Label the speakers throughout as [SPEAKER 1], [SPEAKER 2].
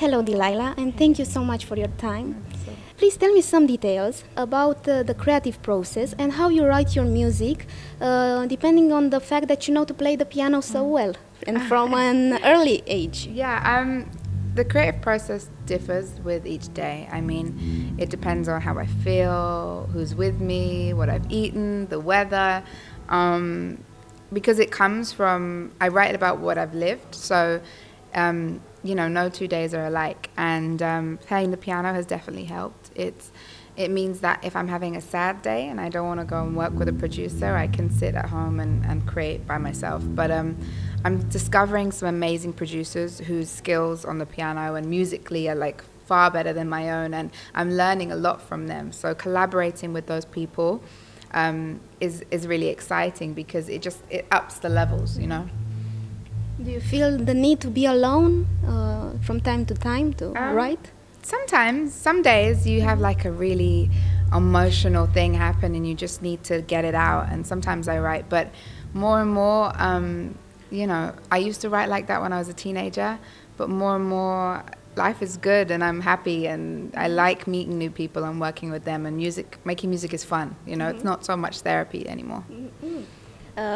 [SPEAKER 1] Hello, Delilah, and thank you so much for your time. Please tell me some details about the creative process and how you write your music, depending on the fact that you know to play the piano so well and from an early age.
[SPEAKER 2] Yeah, the creative process differs with each day. I mean, it depends on how I feel, who's with me, what I've eaten, the weather, because it comes from, I write about what I've lived, so, no 2 days are alike, and playing the piano has definitely helped. It means that if I'm having a sad day and I don't want to go and work with a producer, I can sit at home and create by myself. But I'm discovering some amazing producers whose skills on the piano and musically are like far better than my own, and I'm learning a lot from them. So collaborating with those people is really exciting because it ups the levels, you know.
[SPEAKER 1] Do you feel the need to be alone from time to time to write?
[SPEAKER 2] Sometimes, some days you have like a really emotional thing happen and you just need to get it out, and sometimes I write, but more and more, I used to write like that when I was a teenager, but more and more life is good and I'm happy and I like meeting new people and working with them, and making music is fun, it's not so much therapy anymore.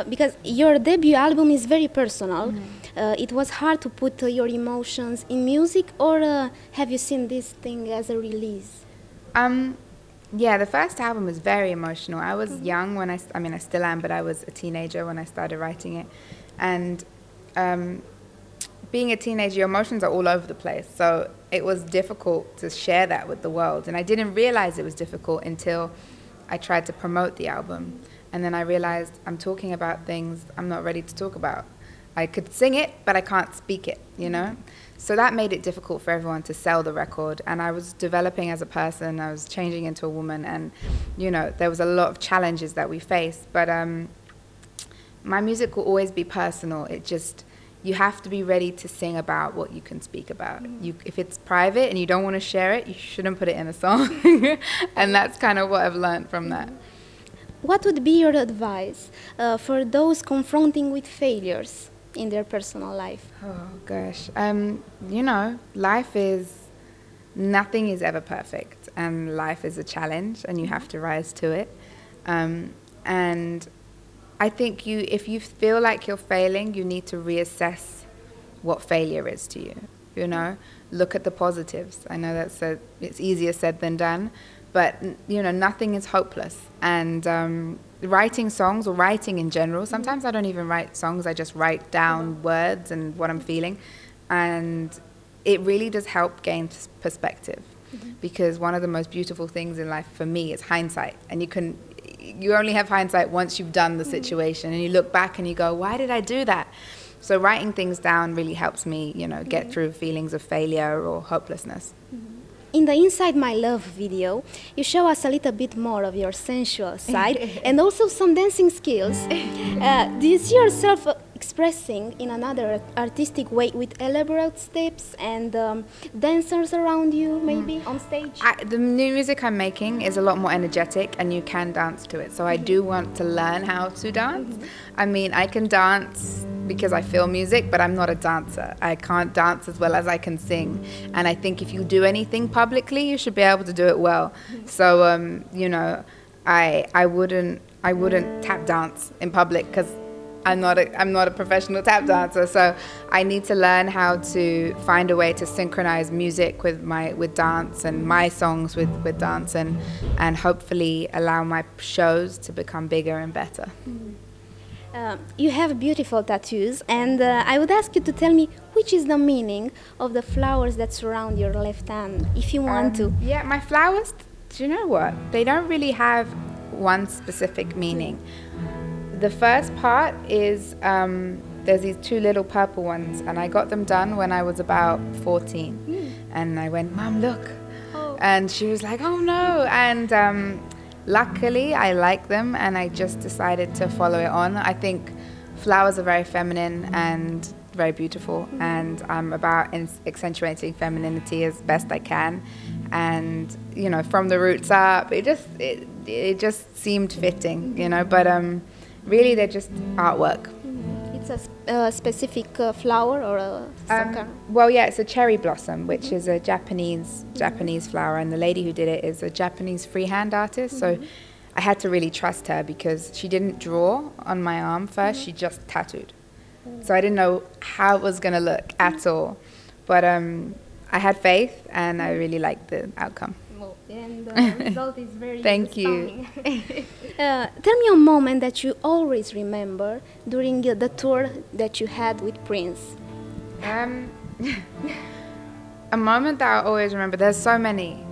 [SPEAKER 1] Because your debut album is very personal. It was hard to put your emotions in music, or have you seen this thing as a release?
[SPEAKER 2] Yeah, the first album was very emotional. I was young when I still am, but I was a teenager when I started writing it. And being a teenager, your emotions are all over the place. So it was difficult to share that with the world. And I didn't realize it was difficult until I tried to promote the album. And then I realized I'm talking about things I'm not ready to talk about. I could sing it, but I can't speak it, So that made it difficult for everyone to sell the record. And I was developing as a person. I was changing into a woman. And, there was a lot of challenges that we faced. But my music will always be personal. You have to be ready to sing about what you can speak about. If it's private and you don't want to share it, you shouldn't put it in a song. And that's kind of what I've learned from that.
[SPEAKER 1] What would be your advice for those confronting with failures in their personal life?
[SPEAKER 2] Oh, gosh. Nothing is ever perfect, and life is a challenge, and you have to rise to it. And I think if you feel like you're failing, you need to reassess what failure is to you, Look at the positives. I know it's easier said than done. But, nothing is hopeless. And writing songs, or writing in general, sometimes I don't even write songs, I just write down words and what I'm feeling. And it really does help gain perspective. Because one of the most beautiful things in life for me is hindsight. And you only have hindsight once you've done the situation. And you look back and you go, why did I do that? So writing things down really helps me, get through feelings of failure or hopelessness.
[SPEAKER 1] In the Inside My Love video, you show us a little bit more of your sensual side and also some dancing skills. Do you see yourself expressing in another artistic way with elaborate steps and dancers around you, maybe, on stage?
[SPEAKER 2] The new music I'm making is a lot more energetic and you can dance to it. So I do want to learn how to dance. I mean, I can dance because I feel music, but I'm not a dancer. I can't dance as well as I can sing. And I think if you do anything publicly, you should be able to do it well. So, I wouldn't tap dance in public because I'm not a professional tap dancer. So I need to learn how to find a way to synchronize music with dance, and my songs with dance, and hopefully allow my shows to become bigger and better.
[SPEAKER 1] You have beautiful tattoos, and I would ask you to tell me which is the meaning of the flowers that surround your left hand, if you want to.
[SPEAKER 2] Yeah, my flowers, do you know what? They don't really have one specific meaning. The first part is, there's these two little purple ones, and I got them done when I was about 14. And I went, Mom, look. Oh. And she was like, oh no. And luckily, I like them, and I just decided to follow it on. I think flowers are very feminine and very beautiful, and I'm about accentuating femininity as best I can. And from the roots up, it just seemed fitting, But really, they're just artwork.
[SPEAKER 1] It's a a specific flower or some kind?
[SPEAKER 2] Well, yeah, it's a cherry blossom, which is a Japanese flower, and the lady who did it is a Japanese freehand artist. So I had to really trust her because she didn't draw on my arm first; she just tattooed. So I didn't know how it was gonna look at all, but I had faith, and I really liked the outcome.
[SPEAKER 1] And the result is very
[SPEAKER 2] Thank you.
[SPEAKER 1] Tell me a moment that you always remember during the tour that you had with Prince.
[SPEAKER 2] A moment that I always remember, there's so many.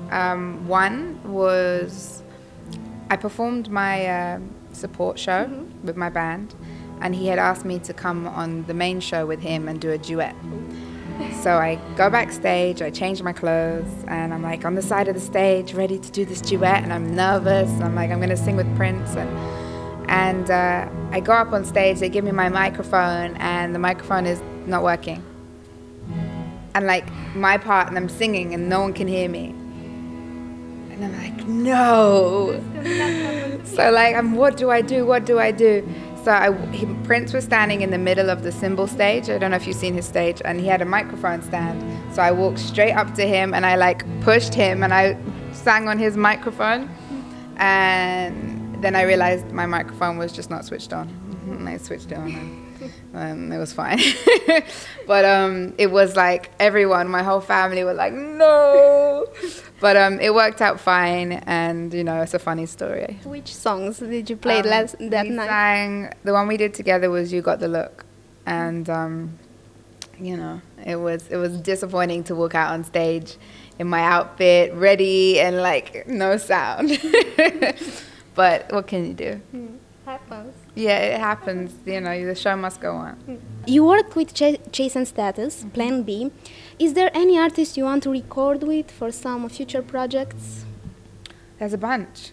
[SPEAKER 2] One was I performed my support show with my band, and he had asked me to come on the main show with him and do a duet. So I go backstage, I change my clothes, and I'm like on the side of the stage ready to do this duet, and I'm nervous. I'm like, I'm going to sing with Prince. And I go up on stage, they give me my microphone, and the microphone is not working. And like my part, and I'm singing, and no one can hear me. And I'm like, no. So like, what do I do? What do I do? So Prince was standing in the middle of the cymbal stage. I don't know if you've seen his stage, and he had a microphone stand. So I walked straight up to him, and I like pushed him, and I sang on his microphone. And then I realized my microphone was just not switched on. And I switched it on, and it was fine. But it was like everyone, my whole family were like, no. But it worked out fine, and you know, it's a funny story.
[SPEAKER 1] Which songs did you play that night?
[SPEAKER 2] Sang, the one we did together was "You Got the Look," and you know, it was disappointing to walk out on stage in my outfit, ready, and like no sound. But what can you do?
[SPEAKER 1] Happens.
[SPEAKER 2] Yeah, it happens. You know, the show must go on.
[SPEAKER 1] You worked with Chase and Status, Plan B. Is there any artist you want to record with for some future projects?
[SPEAKER 2] There's a bunch.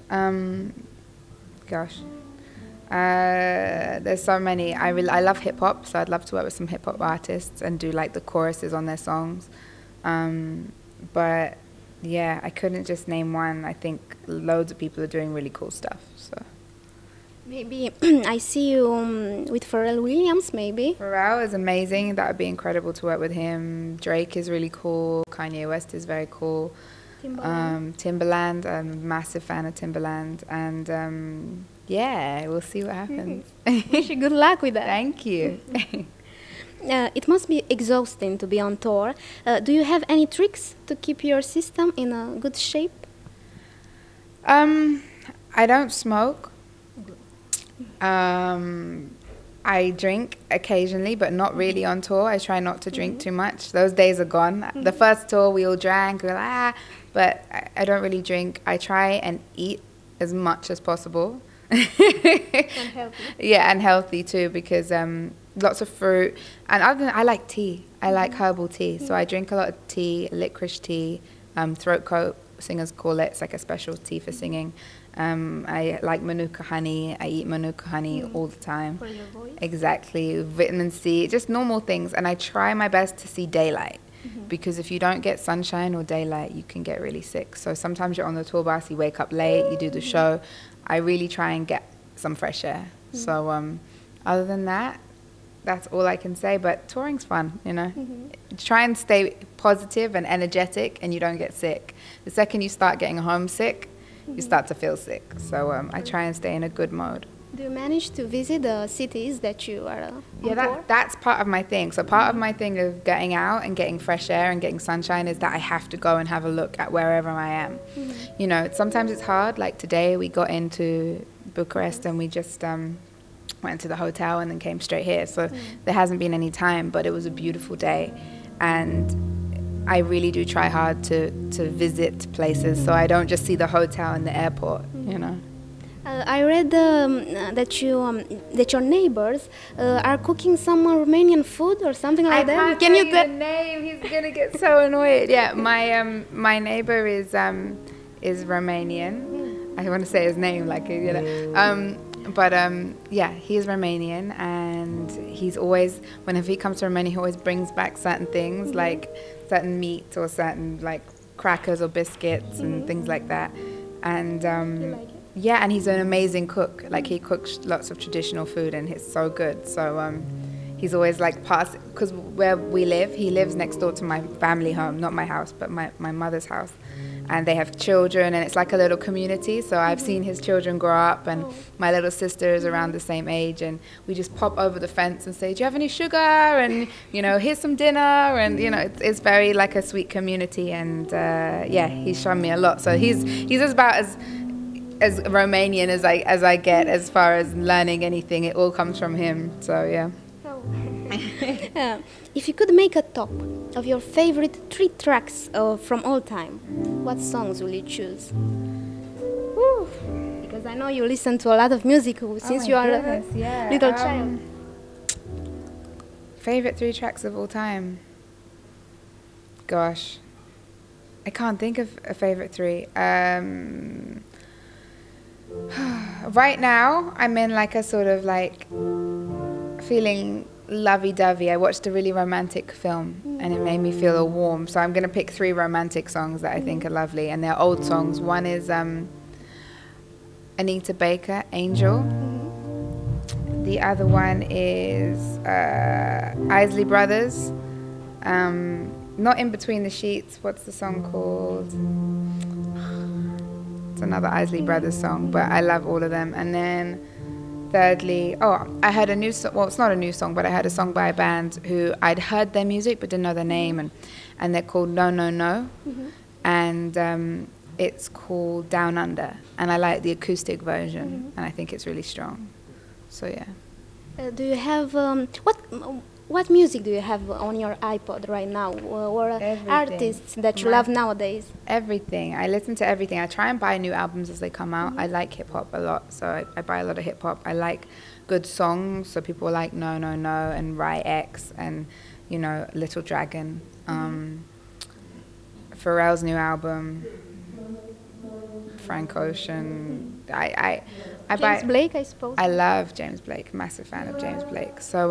[SPEAKER 2] There's so many. I love hip hop, so I'd love to work with some hip hop artists and do like the choruses on their songs. But yeah, I couldn't just name one. I think loads of people are doing really cool stuff. So.
[SPEAKER 1] Maybe I see you with Pharrell Williams, maybe.
[SPEAKER 2] Pharrell is amazing. That would be incredible to work with him. Drake is really cool. Kanye West is very cool. Timbaland, I'm a massive fan of Timbaland. And yeah, we'll see what happens.
[SPEAKER 1] Wish you good luck with that.
[SPEAKER 2] Thank you.
[SPEAKER 1] It must be exhausting to be on tour. Do you have any tricks to keep your system in a good shape?
[SPEAKER 2] I don't smoke. I drink occasionally, but not really on tour. I try not to drink too much. Those days are gone. The first tour we all drank, we were like, but I don't really drink. I try and eat as much as possible.
[SPEAKER 1] And healthy.
[SPEAKER 2] Yeah, and healthy too, because lots of fruit. And other than I like tea. I like herbal tea. So I drink a lot of tea, licorice tea, throat coat, singers call it. It's like a special tea for singing. I like manuka honey. I eat manuka honey all the time.
[SPEAKER 1] For your voice?
[SPEAKER 2] Exactly. Vitamin C, just normal things. And I try my best to see daylight. Because if you don't get sunshine or daylight, you can get really sick. So sometimes you're on the tour bus, you wake up late, you do the show. I really try and get some fresh air. So other than that, that's all I can say. But touring's fun, you know. Try and stay positive and energetic, and you don't get sick. The second you start getting homesick, you start to feel sick. So I try and stay in a good mode.
[SPEAKER 1] Do you manage to visit the cities that you are on tour?
[SPEAKER 2] That's part of my thing. So part of my thing of getting out and getting fresh air and getting sunshine is that I have to go and have a look at wherever I am. You know, sometimes it's hard. Like today we got into Bucharest and we just went to the hotel and then came straight here. So there hasn't been any time, but it was a beautiful day. And I really do try hard to visit places so I don't just see the hotel and the airport, you know.
[SPEAKER 1] I read that your neighbors are cooking some Romanian food or something like that.
[SPEAKER 2] Can you tell the name? He's gonna get so annoyed. Yeah, my neighbor is Romanian. I want to say his name like you know. But yeah, he is Romanian, and he's always, whenever he comes to Romania, he always brings back certain things like certain meat or certain like crackers or biscuits and things like that. And
[SPEAKER 1] you like it?
[SPEAKER 2] yeah, and he's an amazing cook. Like he cooks lots of traditional food, and it's so good. So he's always like passing, because where we live, he lives next door to my family home, not my house, but my mother's house. And they have children, and it's like a little community. So I've seen his children grow up, and my little sister is around the same age, and we just pop over the fence and say, do you have any sugar? And, you know, here's some dinner. And, you know, it's very like a sweet community. And, yeah, he's shown me a lot. So he's about as Romanian as I get as far as learning anything. It all comes from him. So, yeah.
[SPEAKER 1] If you could make a top of your favorite 3 tracks from all time, what songs will you choose? Woo. Because I know you listen to a lot of music since you are a little child.
[SPEAKER 2] Favorite 3 tracks of all time? Gosh, I can't think of a favorite 3. Right now, I'm in like a sort of like feeling lovey-dovey. I watched a really romantic film and it made me feel all warm. So I'm going to pick 3 romantic songs that I think are lovely, and they're old songs. One is Anita Baker, Angel. The other one is Isley Brothers, Not In Between the Sheets. What's the song called? It's another Isley Brothers song, but I love all of them. And then thirdly, I heard a new song. Well, it's not a new song, but I heard a song by a band who I'd heard their music but didn't know their name, and they're called No No No, and it's called Down Under, and I like the acoustic version, and I think it's really strong. So yeah.
[SPEAKER 1] Do you have what music do you have on your iPod right now, or artists that you love nowadays?
[SPEAKER 2] Everything. I listen to everything. I try and buy new albums as they come out. I like hip hop a lot, so I buy a lot of hip hop. I like good songs, so people like No No No and Rai X and, you know, Little Dragon. Pharrell's new album, Frank Ocean. I
[SPEAKER 1] James Blake, I suppose.
[SPEAKER 2] I love James Blake. Massive fan of James Blake. So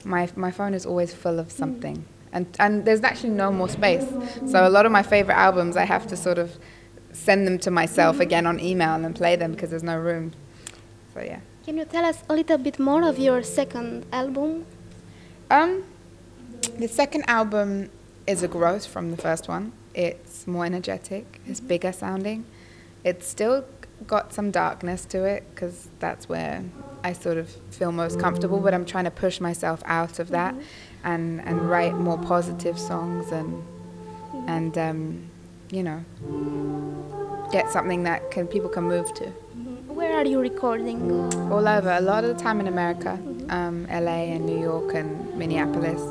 [SPEAKER 2] my phone is always full of something, and there's actually no more space. So a lot of my favorite albums, I have to sort of send them to myself again on email and then play them because there's no room. So yeah.
[SPEAKER 1] Can you tell us a little bit more of your second album?
[SPEAKER 2] The second album is a growth from the first one. It's more energetic. It's bigger sounding. It's still got some darkness to it because that's where I sort of feel most comfortable, but I'm trying to push myself out of that and write more positive songs and you know, get something that people can move to.
[SPEAKER 1] Where are you recording?
[SPEAKER 2] All over. A lot of the time in America, LA and New York and Minneapolis.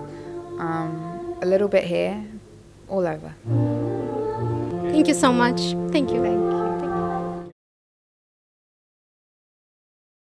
[SPEAKER 2] A little bit here, all over.
[SPEAKER 1] Thank you so much. Thank you.
[SPEAKER 2] Thank you.